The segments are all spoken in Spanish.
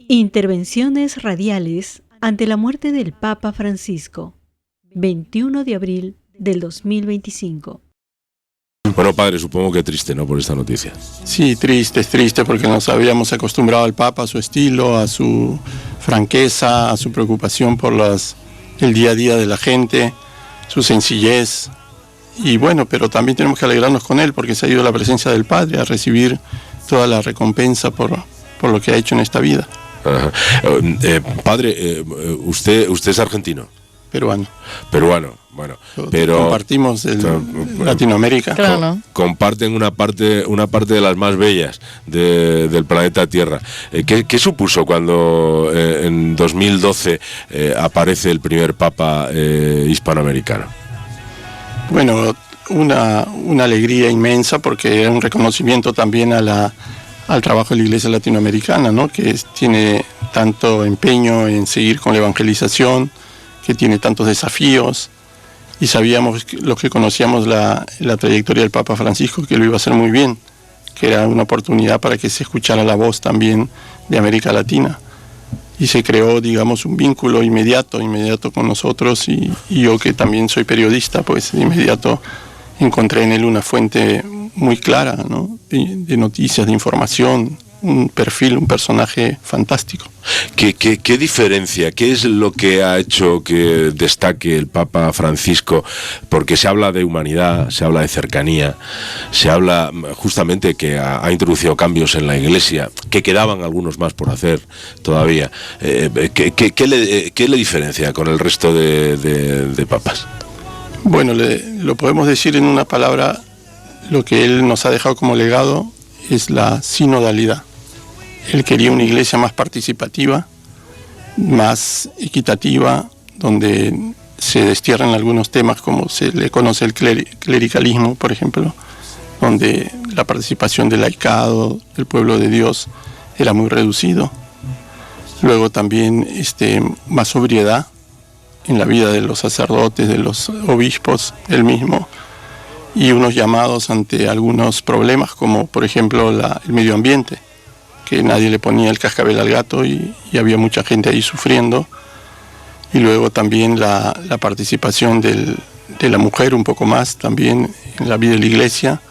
Intervenciones radiales ante la muerte del Papa Francisco, 21 de abril del 2025. Bueno, padre, supongo que triste, ¿no?, por esta noticia. Sí, triste, es triste porque nos habíamos acostumbrado al Papa, a su estilo, a su franqueza, a su preocupación por el día a día de la gente, su sencillez. Y bueno, pero también tenemos que alegrarnos con él porque se ha ido a la presencia del Padre a recibir toda la recompensa por lo que ha hecho en esta vida. Ajá. Padre, usted es argentino. Peruano. Bueno, pero compartimos Latinoamérica. Claro. Comparten una parte de las más bellas del planeta Tierra. ¿Qué supuso cuando en 2012 aparece el primer Papa hispanoamericano? Bueno, una alegría inmensa porque era un reconocimiento también al trabajo de la Iglesia Latinoamericana, ¿no?, que tiene tanto empeño en seguir con la evangelización, que tiene tantos desafíos, y sabíamos, los que conocíamos la trayectoria del Papa Francisco, que lo iba a hacer muy bien, que era una oportunidad para que se escuchara la voz también de América Latina. Y se creó, digamos, un vínculo inmediato con nosotros, y yo, que también soy periodista, pues de inmediato encontré en él una fuente muy clara, ¿no?, de noticias, de información, un perfil, un personaje fantástico. ¿Qué diferencia? ¿Qué es lo que ha hecho que destaque el Papa Francisco? Porque se habla de humanidad, se habla de cercanía, se habla justamente que ha introducido cambios en la Iglesia, que quedaban algunos más por hacer todavía. ¿Qué le diferencia con el resto de papas? Bueno, lo podemos decir en una palabra. Lo que él nos ha dejado como legado es la sinodalidad. Él quería una iglesia más participativa, más equitativa, donde se destierran algunos temas como se le conoce el clericalismo, por ejemplo, donde la participación del laicado, del pueblo de Dios, era muy reducido. Luego también más sobriedad en la vida de los sacerdotes, de los obispos, él mismo, y unos llamados ante algunos problemas, como por ejemplo el medio ambiente, que nadie le ponía el cascabel al gato y había mucha gente ahí sufriendo. Y luego también la participación de la mujer un poco más también en la vida de la iglesia.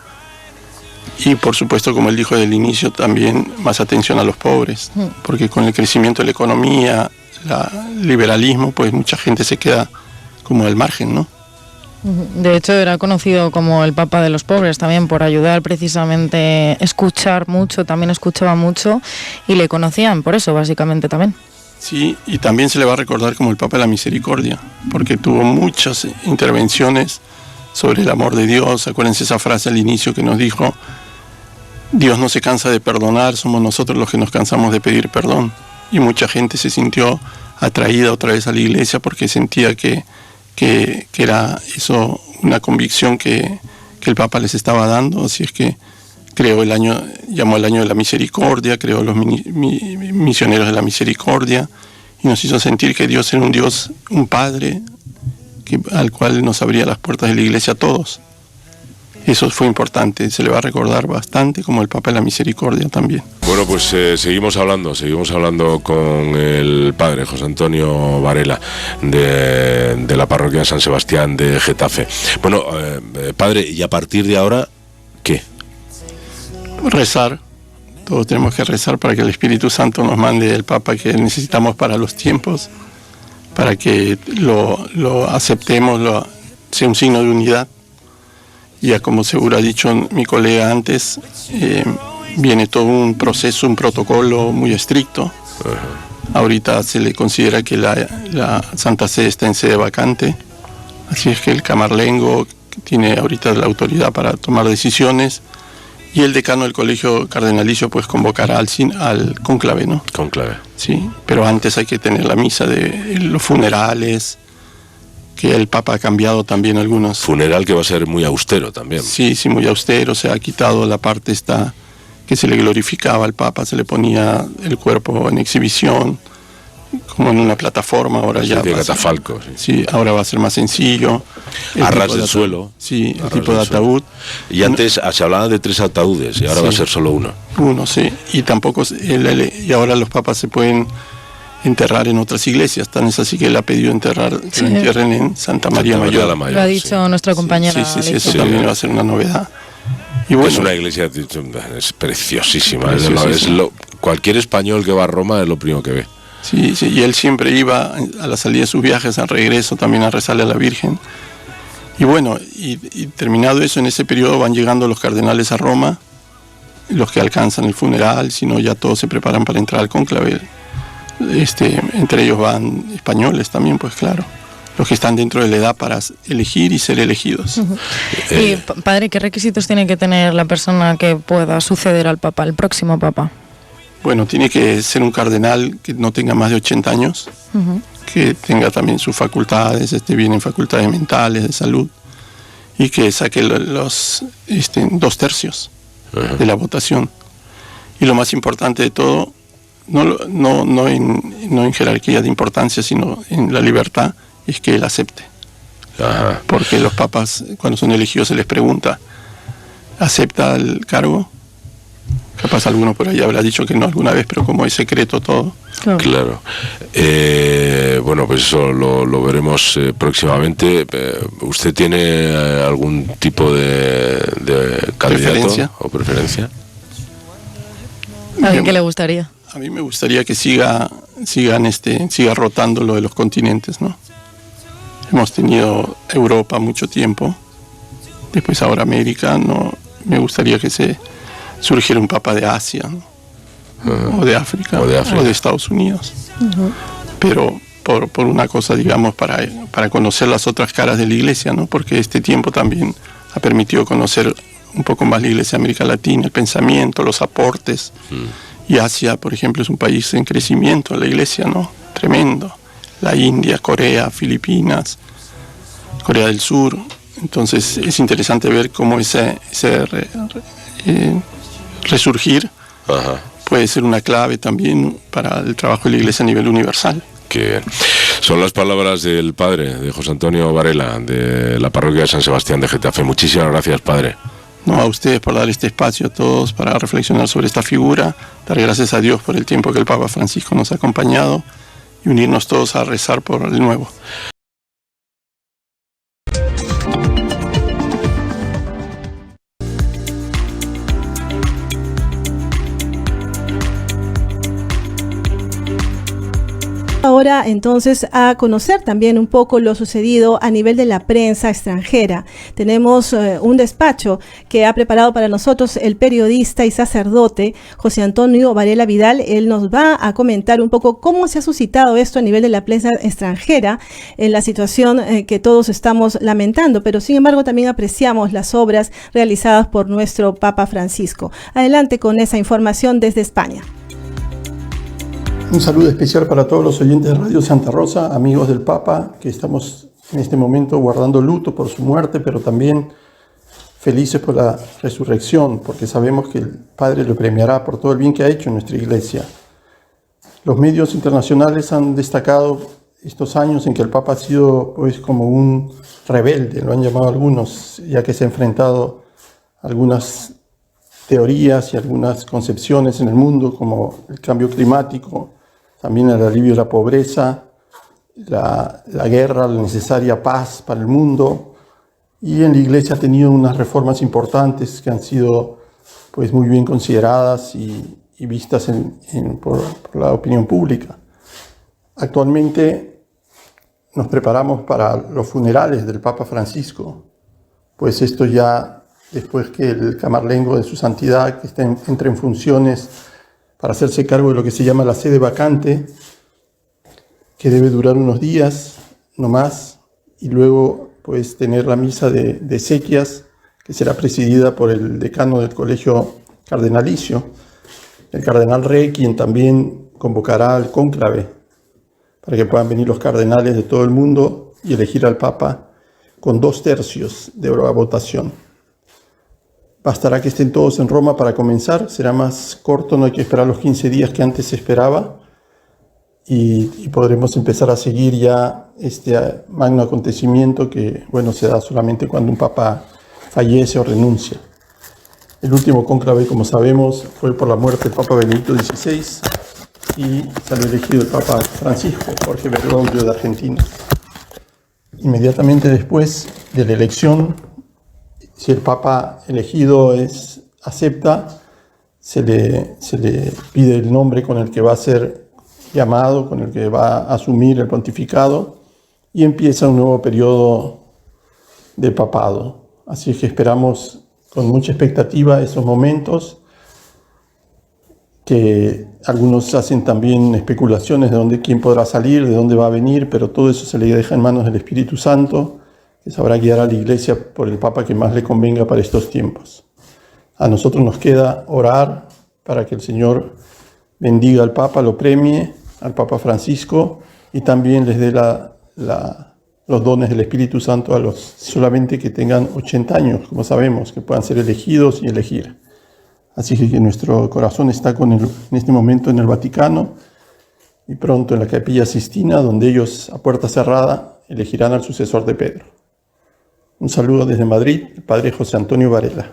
Y por supuesto, como él dijo desde el inicio, también más atención a los pobres, porque con el crecimiento de la economía, el liberalismo, pues mucha gente se queda como al margen, ¿no? De hecho, era conocido como el Papa de los pobres también por ayudar precisamente, escuchar mucho, también escuchaba mucho, y le conocían por eso básicamente también. Sí, y también se le va a recordar como el Papa de la Misericordia, porque tuvo muchas intervenciones sobre el amor de Dios. Acuérdense esa frase al inicio que nos dijo: Dios no se cansa de perdonar, somos nosotros los que nos cansamos de pedir perdón. Y mucha gente se sintió atraída otra vez a la iglesia porque sentía que era eso una convicción que el Papa les estaba dando. Así es que llamó el año de la misericordia, creó los misioneros de la misericordia, y nos hizo sentir que Dios era un Dios, un Padre, al cual nos abría las puertas de la iglesia a todos. Eso fue importante, se le va a recordar bastante como el Papa de la Misericordia también. Bueno, pues seguimos hablando con el padre José Antonio Varela de la parroquia San Sebastián de Getafe. Bueno, padre, ¿y a partir de ahora qué? Rezar. Todos tenemos que rezar para que el Espíritu Santo nos mande el Papa que necesitamos para los tiempos, para que lo aceptemos, sea un signo de unidad. Ya como seguro ha dicho mi colega antes, viene todo un proceso, un protocolo muy estricto. Ahorita se le considera que la Santa Sede está en sede vacante, así es que el camarlengo tiene ahorita la autoridad para tomar decisiones, y el decano del colegio cardenalicio pues convocará al cónclave, ¿no? Cónclave. Sí, pero antes hay que tener la misa de los funerales, que el Papa ha cambiado también algunos. Funeral que va a ser muy austero también. Sí, muy austero. Se ha quitado la parte que se le glorificaba al Papa, se le ponía el cuerpo en exhibición, como en una plataforma, ahora ya de catafalco. Sí, ahora va a ser más sencillo. A ras del suelo. Sí, el tipo de ataúd. Y antes se hablaba de 3 ataúdes y ahora va a ser solo uno. Uno, sí. Y tampoco, y ahora los papas se pueden enterrar en otras iglesias. Tan es así que él ha pedido enterrar, que lo entierren en Santa María Mayor. Lo ha dicho nuestra compañera. Sí, eso también va a ser una novedad. Y bueno, es una iglesia, es preciosísima. Cualquier español que va a Roma es lo primero que ve. Sí, y él siempre iba a la salida de sus viajes, al regreso, también a rezarle a la Virgen. Y bueno, y terminado eso, en ese periodo van llegando los cardenales a Roma, los que alcanzan el funeral, si no ya todos se preparan para entrar al cónclave. Entre ellos van españoles también, pues claro. Los que están dentro de la edad para elegir y ser elegidos. Y padre, ¿qué requisitos tiene que tener la persona que pueda suceder al Papa, el próximo Papa? Bueno, tiene que ser un cardenal que no tenga más de 80 años, que tenga también sus facultades, bien en facultades mentales, de salud, y que saque los 2/3 de la votación. Y lo más importante de todo, no en jerarquía de importancia, sino en la libertad, es que él acepte. Ajá. Porque los papas, cuando son elegidos, se les pregunta, ¿acepta el cargo? Capaz alguno por ahí habrá dicho que no alguna vez, pero como es secreto todo. Claro. Bueno, pues eso lo veremos próximamente. ¿Usted tiene algún tipo de candidato o preferencia? ¿A quién le gustaría? A mí me gustaría que siga rotando lo de los continentes, ¿no? Hemos tenido Europa mucho tiempo, después ahora América, ¿no? Me gustaría que surgiera un papa de Asia, ¿no? o de África, o de Estados Unidos. Pero por una cosa, digamos, para conocer las otras caras de la Iglesia, ¿no? Porque este tiempo también ha permitido conocer un poco más la Iglesia de América Latina, el pensamiento, los aportes. Y Asia, por ejemplo, es un país en crecimiento, la Iglesia, ¿no? Tremendo. La India, Corea, Filipinas, Corea del Sur. Entonces es interesante ver cómo ese resurgir puede ser una clave también para el trabajo de la Iglesia a nivel universal. Que son las palabras del padre, de José Antonio Varela, de la parroquia de San Sebastián de Getafe. Muchísimas gracias, padre. No, a ustedes por dar este espacio a todos para reflexionar sobre esta figura, dar gracias a Dios por el tiempo que el Papa Francisco nos ha acompañado y unirnos todos a rezar por el nuevo. Ahora entonces a conocer también un poco lo sucedido a nivel de la prensa extranjera. Tenemos un despacho que ha preparado para nosotros el periodista y sacerdote José Antonio Varela Vidal. Él nos va a comentar un poco cómo se ha suscitado esto a nivel de la prensa extranjera en la situación que todos estamos lamentando, pero sin embargo también apreciamos las obras realizadas por nuestro Papa Francisco. Adelante con esa información desde España. Un saludo especial para todos los oyentes de Radio Santa Rosa, amigos del Papa, que estamos en este momento guardando luto por su muerte, pero también felices por la resurrección, porque sabemos que el Padre lo premiará por todo el bien que ha hecho en nuestra Iglesia. Los medios internacionales han destacado estos años en que el Papa ha sido pues como un rebelde, lo han llamado algunos, ya que se ha enfrentado a algunas teorías y algunas concepciones en el mundo, como el cambio climático, también el alivio de la pobreza, la guerra, la necesaria paz para el mundo. Y en la Iglesia ha tenido unas reformas importantes que han sido pues, muy bien consideradas y vistas por la opinión pública. Actualmente nos preparamos para los funerales del Papa Francisco, pues esto ya después que el camarlengo de su santidad, que entre en funciones para hacerse cargo de lo que se llama la sede vacante, que debe durar unos días, no más, y luego pues tener la misa de exequias, que será presidida por el decano del colegio cardenalicio, el cardenal Rey, quien también convocará al cónclave, para que puedan venir los cardenales de todo el mundo y elegir al Papa con 2/3 de la votación. Bastará que estén todos en Roma para comenzar, será más corto, no hay que esperar los 15 días que antes se esperaba. y podremos empezar a seguir ya este magno acontecimiento que, bueno, se da solamente cuando un papa fallece o renuncia. El último cónclave, como sabemos, fue por la muerte del Papa Benedicto XVI y salió elegido el Papa Francisco, Jorge Bergoglio, de Argentina. Inmediatamente después de la elección, si el Papa elegido acepta, se le pide el nombre con el que va a ser llamado, con el que va a asumir el pontificado, y empieza un nuevo periodo de papado. Así es que esperamos con mucha expectativa esos momentos, que algunos hacen también especulaciones de quién podrá salir, de dónde va a venir, pero todo eso se le deja en manos del Espíritu Santo, que sabrá guiar a la Iglesia por el Papa que más le convenga para estos tiempos. A nosotros nos queda orar para que el Señor bendiga al Papa, lo premie, al Papa Francisco, y también les dé los dones del Espíritu Santo a los solamente que tengan 80 años, como sabemos, que puedan ser elegidos y elegir. Así que nuestro corazón está en este momento en el Vaticano y pronto en la Capilla Sistina, donde ellos, a puerta cerrada, elegirán al sucesor de Pedro. Un saludo desde Madrid, el Padre José Antonio Varela.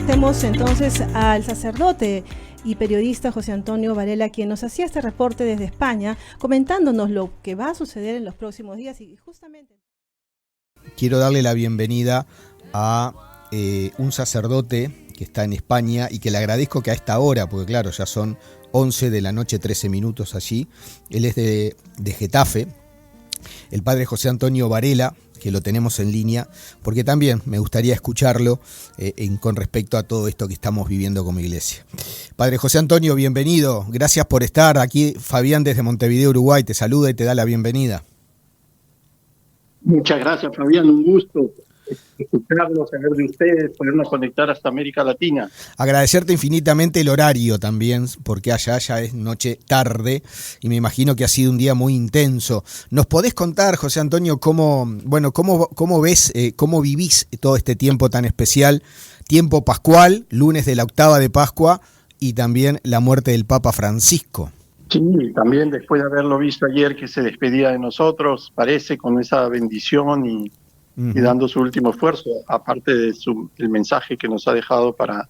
Tenemos entonces al sacerdote y periodista José Antonio Varela, quien nos hacía este reporte desde España, comentándonos lo que va a suceder en los próximos días y justamente... Quiero darle la bienvenida a un sacerdote que está en España y que le agradezco que a esta hora, porque claro, ya son 11 de la noche, 13 minutos allí. Él es de Getafe, el padre José Antonio Varela, que lo tenemos en línea, porque también me gustaría escucharlo con respecto a todo esto que estamos viviendo como iglesia. Padre José Antonio, bienvenido, gracias por estar aquí. Fabián desde Montevideo, Uruguay, te saluda y te da la bienvenida. Muchas gracias, Fabián, un gusto escucharlos, saber de ustedes, podernos conectar hasta América Latina. Agradecerte infinitamente el horario también, porque allá ya es noche tarde y me imagino que ha sido un día muy intenso. ¿Nos podés contar, José Antonio, cómo ves, cómo vivís todo este tiempo tan especial, tiempo pascual, lunes de la octava de Pascua y también la muerte del Papa Francisco? Sí, también después de haberlo visto ayer que se despedía de nosotros, parece, con esa bendición y dando su último esfuerzo, aparte de el mensaje que nos ha dejado para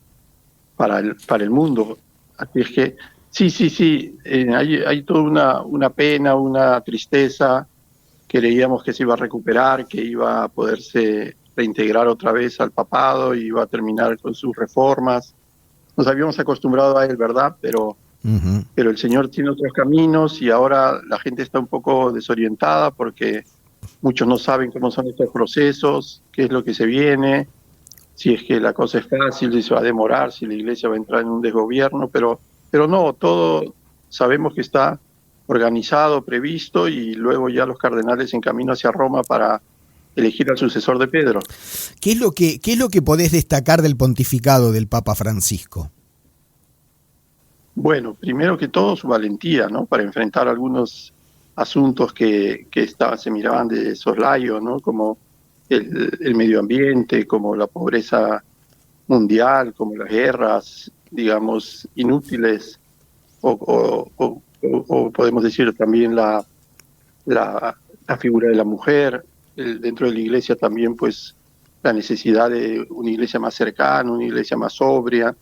el mundo. Así es que sí, hay toda una pena, una tristeza. Creíamos que se iba a recuperar, que iba a poderse reintegrar otra vez al papado y iba a terminar con sus reformas. Nos habíamos acostumbrado a él, ¿verdad? Pero el Señor tiene otros caminos y ahora la gente está un poco desorientada porque muchos no saben cómo son estos procesos, qué es lo que se viene, si es que la cosa es fácil, si se va a demorar, si la Iglesia va a entrar en un desgobierno, pero no, todo sabemos que está organizado, previsto, y luego ya los cardenales en camino hacia Roma para elegir al sucesor de Pedro. ¿Qué es lo que podés destacar del pontificado del Papa Francisco? Bueno, primero que todo su valentía, ¿no? Para enfrentar algunos asuntos que se miraban de soslayo, ¿no? Como el medio ambiente, como la pobreza mundial, como las guerras, digamos, inútiles, o podemos decir también la figura de la mujer, dentro de la iglesia también, pues, la necesidad de una iglesia más cercana, una iglesia más sobria,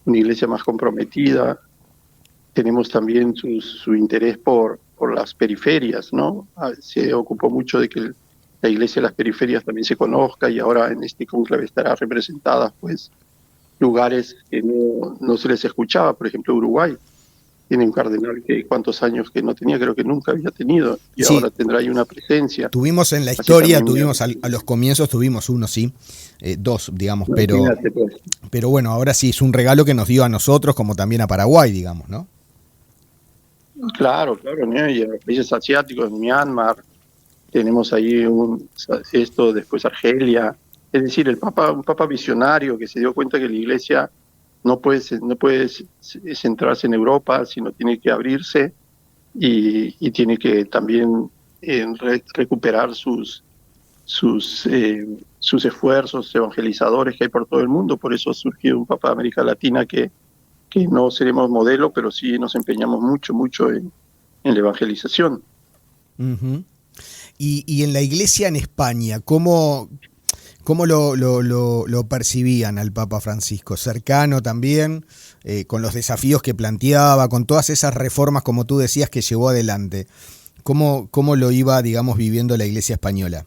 una iglesia más comprometida. Tenemos también su interés por las periferias, ¿no? Se ocupó mucho de que la iglesia de las periferias también se conozca, y ahora en este cónclave estará representadas, pues, lugares que no se les escuchaba. Por ejemplo, Uruguay tiene un cardenal que cuántos años que no tenía, creo que nunca había tenido, y sí, ahora tendrá ahí una presencia. Tuvimos en la historia, a los comienzos tuvimos uno, sí, dos, digamos, pero bueno, ahora sí es un regalo que nos dio a nosotros, como también a Paraguay, digamos, ¿no? Claro, ¿no? Y en los países asiáticos, en Myanmar, tenemos ahí después Argelia. Es decir, un papa visionario que se dio cuenta que la iglesia no puede centrarse en Europa, sino tiene que abrirse y tiene que también recuperar sus esfuerzos evangelizadores que hay por todo el mundo. Por eso ha surgido un papa de América Latina que no seremos modelo, pero sí nos empeñamos mucho la evangelización. Ujú. Y en la iglesia en España, ¿cómo lo percibían al Papa Francisco? ¿Cercano también, con los desafíos que planteaba, con todas esas reformas, como tú decías, que llevó adelante? ¿Cómo lo iba, digamos, viviendo la iglesia española?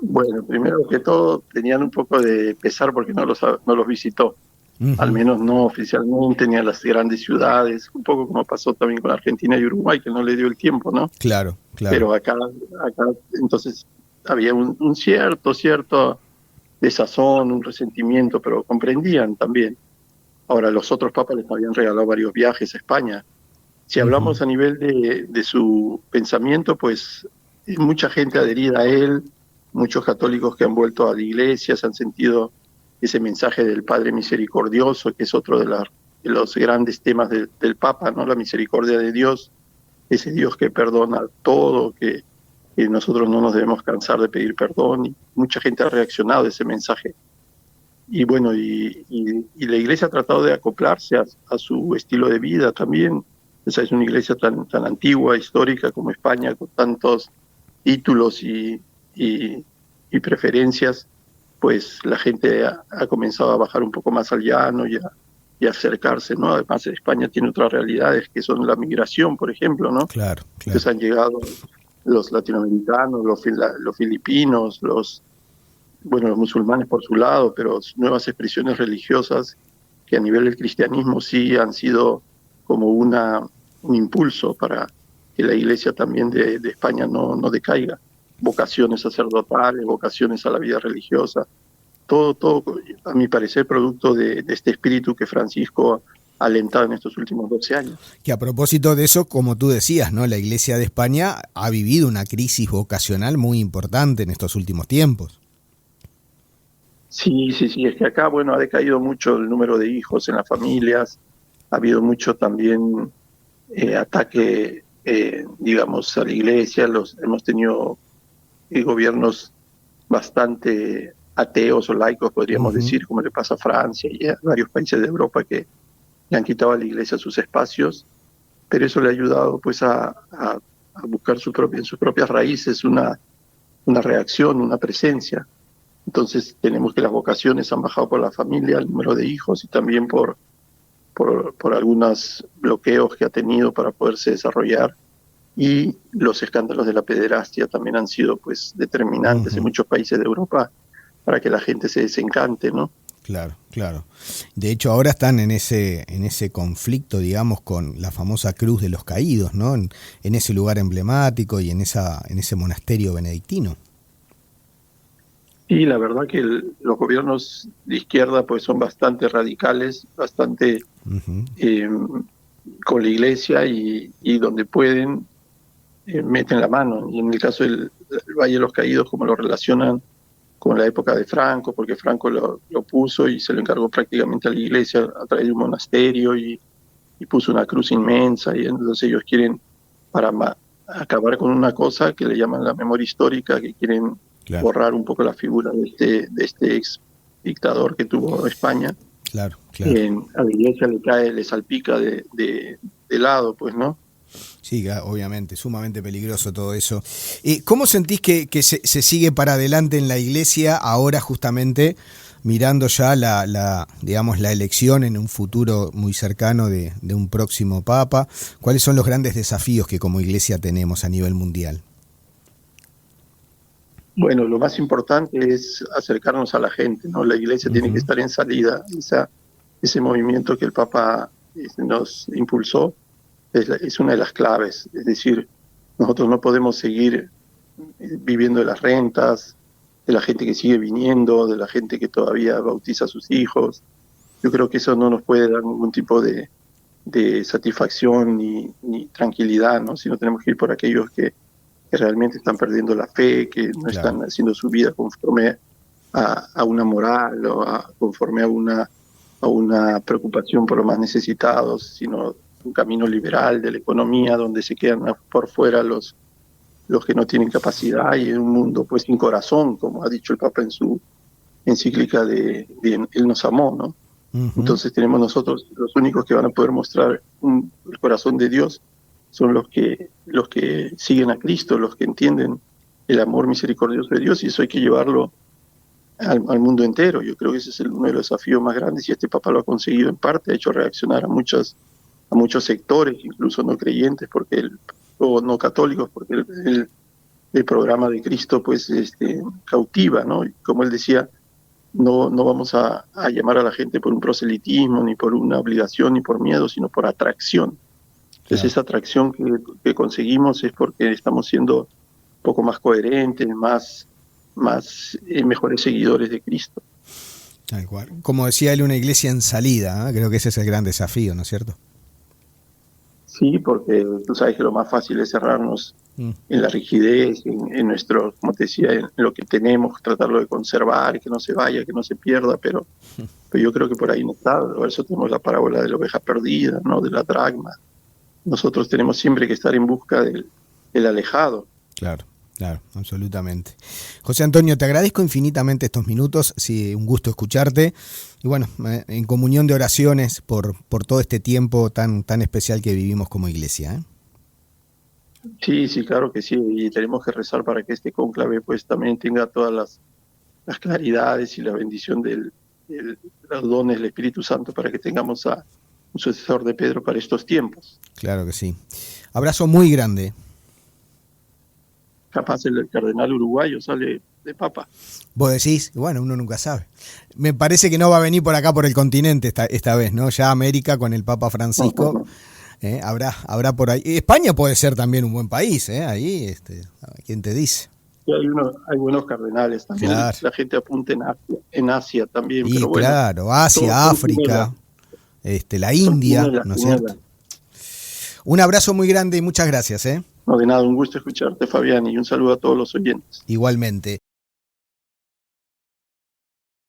Bueno, primero que todo, tenían un poco de pesar porque no los visitó, al Ujú. menos no oficialmente, ni a las grandes ciudades, un poco como pasó también con Argentina y Uruguay, que no le dio el tiempo, ¿no? Claro, claro. Pero acá entonces había un cierto desazón, un resentimiento, pero comprendían también. Ahora, los otros papas les habían regalado varios viajes a España. Si Ujú. hablamos a nivel de su pensamiento, pues mucha gente adherida a él, muchos católicos que han vuelto a la iglesia, se han sentido ese mensaje del Padre Misericordioso, que es otro de los grandes temas del Papa, ¿no? La misericordia de Dios, ese Dios que perdona todo, que nosotros no nos debemos cansar de pedir perdón, y mucha gente ha reaccionado a ese mensaje. Y bueno, y la iglesia ha tratado de acoplarse a su estilo de vida también. Esa es una iglesia tan antigua, histórica como España, con tantos títulos y preferencias, pues la gente ha comenzado a bajar un poco más al llano y a acercarse, ¿no? Además, España tiene otras realidades que son la migración, por ejemplo, ¿no? Claro, claro. Entonces han llegado los latinoamericanos, los filipinos, los musulmanes por su lado, pero nuevas expresiones religiosas que a nivel del cristianismo sí han sido como un impulso para que la iglesia también de España no decaiga. Vocaciones sacerdotales, vocaciones a la vida religiosa, todo, a mi parecer, producto de este espíritu que Francisco ha alentado en estos últimos 12 años. Que a propósito de eso, como tú decías, ¿no? La Iglesia de España ha vivido una crisis vocacional muy importante en estos últimos tiempos. Sí, es que acá, bueno, ha decaído mucho el número de hijos en las familias, ha habido mucho también ataque, digamos, a la iglesia, hemos tenido gobiernos bastante ateos o laicos, podríamos Ujú. decir, como le pasa a Francia y a varios países de Europa que le han quitado a la iglesia sus espacios, pero eso le ha ayudado pues a buscar en sus propias raíces una reacción, una presencia. Entonces tenemos que las vocaciones han bajado por la familia, el número de hijos y también por algunos bloqueos que ha tenido para poderse desarrollar. Y los escándalos de la pederastia también han sido pues determinantes en Ujú. muchos países de Europa para que la gente se desencante, ¿no? Claro, claro. De hecho, ahora están en ese conflicto, digamos, con la famosa Cruz de los Caídos, ¿no? En ese lugar emblemático y en ese monasterio benedictino. Y la verdad que los gobiernos de izquierda pues son bastante radicales, bastante Ujú. eh, con la iglesia y donde pueden meten la mano. Y en el caso del Valle de los Caídos, como lo relacionan con la época de Franco, porque Franco lo puso y se lo encargó prácticamente a la iglesia a través de un monasterio y puso una cruz inmensa, y entonces ellos quieren, para acabar con una cosa que le llaman la memoria histórica, que quieren Claro, borrar un poco la figura de este ex dictador que tuvo España. claro, claro. A la iglesia le salpica de lado, pues, ¿no? Sí, obviamente, sumamente peligroso todo eso. ¿Cómo sentís que se sigue para adelante en la iglesia ahora justamente mirando ya digamos, la elección en un futuro muy cercano de un próximo papa? ¿Cuáles son los grandes desafíos que como iglesia tenemos a nivel mundial? Bueno, lo más importante es acercarnos a la gente, ¿no? La iglesia tiene que Ujú. estar en salida. Ese movimiento que el Papa nos impulsó es una de las claves. Es decir, nosotros no podemos seguir viviendo de las rentas, de la gente que sigue viniendo, de la gente que todavía bautiza a sus hijos. Yo creo que eso no nos puede dar ningún tipo de satisfacción ni tranquilidad, ¿no? Sino tenemos que ir por aquellos que realmente están perdiendo la fe, que no Claro, están haciendo su vida conforme a una moral o conforme a una preocupación por los más necesitados, sino un camino liberal de la economía donde se quedan por fuera los que no tienen capacidad, y en un mundo pues sin corazón, como ha dicho el Papa en su encíclica de Él nos amó, ¿no? ujú, Entonces tenemos nosotros los únicos que van a poder mostrar el corazón de Dios son los que siguen a Cristo, los que entienden el amor misericordioso de Dios, y eso hay que llevarlo al mundo entero. Yo creo que ese es uno de los desafíos más grandes, y este Papa lo ha conseguido en parte, ha hecho reaccionar a muchos sectores, incluso no creyentes, o no católicos, porque el programa de Cristo pues cautiva, ¿no? Y como él decía, no vamos a llamar a la gente por un proselitismo, ni por una obligación, ni por miedo, sino por atracción. Entonces esa atracción que conseguimos es porque estamos siendo un poco más coherentes, más mejores seguidores de Cristo. Tal cual. Como decía él, una iglesia en salida, ¿eh? Creo que ese es el gran desafío, ¿no es cierto? Sí, porque tú sabes que lo más fácil es cerrarnos en la rigidez, en nuestro, como te decía, en lo que tenemos, tratarlo de conservar, que no se vaya, que no se pierda, pero yo creo que por ahí no está. Por eso tenemos la parábola de la oveja perdida, ¿no? De la dracma. Nosotros tenemos siempre que estar en busca del alejado. Claro, absolutamente. José Antonio, te agradezco infinitamente estos minutos, sí, un gusto escucharte, y bueno, en comunión de oraciones por todo este tiempo tan especial que vivimos como iglesia, ¿eh? Sí, claro que sí, y tenemos que rezar para que este cónclave pues también tenga todas las claridades y la bendición los dones del Espíritu Santo, para que tengamos a un sucesor de Pedro para estos tiempos. Claro que sí. Abrazo muy grande. Capaz el cardenal uruguayo sale de papa. Vos decís, bueno, uno nunca sabe. Me parece que no va a venir por acá por el continente esta vez, ¿no? Ya América con el Papa Francisco. No. Habrá por ahí. España puede ser también un buen país, ahí, ¿quién te dice? Y hay buenos cardenales también. Claro. La gente apunta en Asia también. Y pero bueno, claro, Asia, África, la India, ¿no es cierto? Un abrazo muy grande y muchas gracias, ¿eh? No, de nada, un gusto escucharte, Fabián, y un saludo a todos los oyentes. Igualmente.